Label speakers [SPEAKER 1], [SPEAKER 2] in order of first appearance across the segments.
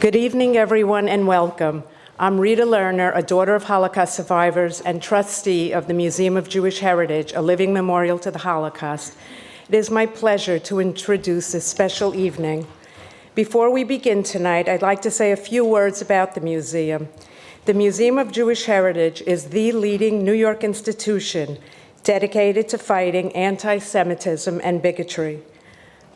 [SPEAKER 1] Good evening, everyone, and welcome. I'm Rita Lerner, a daughter of Holocaust survivors and trustee of the Museum of Jewish Heritage, a living memorial to the Holocaust. It is my pleasure to introduce this special evening. Before we begin tonight, I'd like to say a few words about the museum. The Museum of Jewish Heritage is the leading New York institution dedicated to fighting anti-Semitism and bigotry.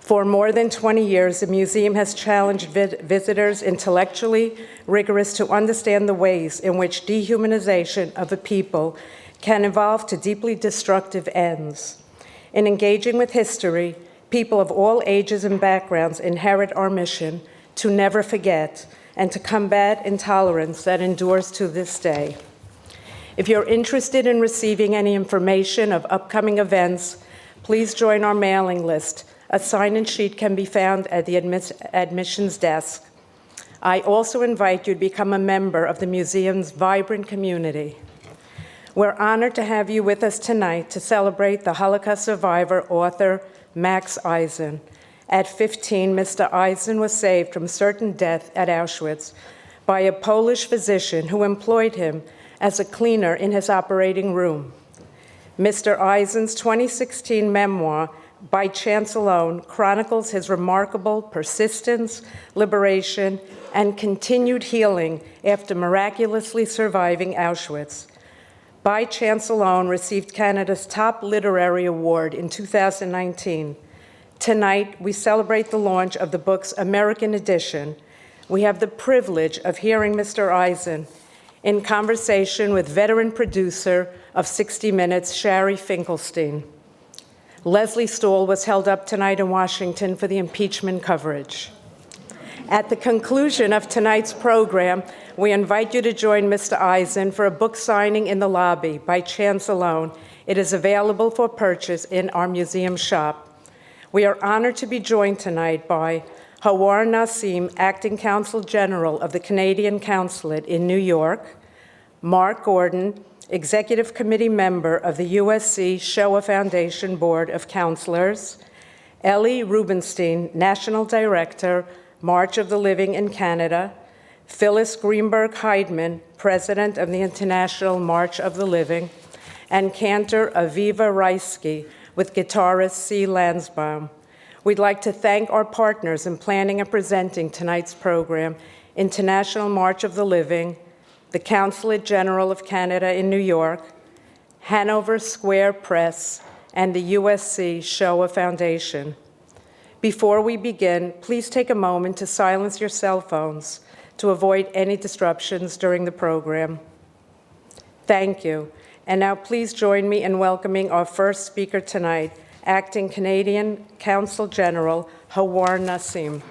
[SPEAKER 1] For more than 20 years, the museum has challenged visitors intellectually rigorous to understand the ways in which dehumanization of a people can evolve to deeply destructive ends. In engaging with history, people of all ages and backgrounds inherit our mission to never forget and to combat intolerance that endures to this day. If you're interested in receiving any information of upcoming events, please join our mailing list. A sign-in sheet can be found at the admissions desk. I also invite you to become a member of the museum's vibrant community. We're honored to have you with us tonight to celebrate the Holocaust survivor, author Max Eisen. At 15, Mr. Eisen was saved from certain death at Auschwitz by a Polish physician who employed him as a cleaner in his operating room. Mr. Eisen's 2016 memoir, By Chance Alone, chronicles his remarkable persistence, liberation, and continued healing after miraculously surviving Auschwitz. By Chance Alone received Canada's top literary award in 2019. Tonight, we celebrate the launch of the book's American edition. We have the privilege of hearing Mr. Eisen in conversation with veteran producer of 60 Minutes, Shari Finkelstein. Leslie Stahl was held up tonight in Washington for the impeachment coverage. At the conclusion of tonight's program, we invite you to join Mr. Eisen for a book signing in the lobby, By Chance Alone. It is available for purchase in our museum shop. We are honored to be joined tonight by Hawar Nassim, Acting Consul General of the Canadian Consulate in New York, Mark Gordon, Executive Committee member of the USC Shoah Foundation Board of Counselors, Ellie Rubenstein, National Director, March of the Living in Canada, Phyllis Greenberg-Heidman, President of the International March of the Living, and cantor Aviva Reisky with guitarist C. Lansbaum. We'd like to thank our partners in planning and presenting tonight's program, International March of the Living, the Consulate General of Canada in New York, Hanover Square Press, and the USC Shoah Foundation. Before we begin, please take a moment to silence your cell phones to avoid any disruptions during the program. Thank you. And now please join me in welcoming our first speaker tonight, Acting Canadian Consul General Hawar Nassim.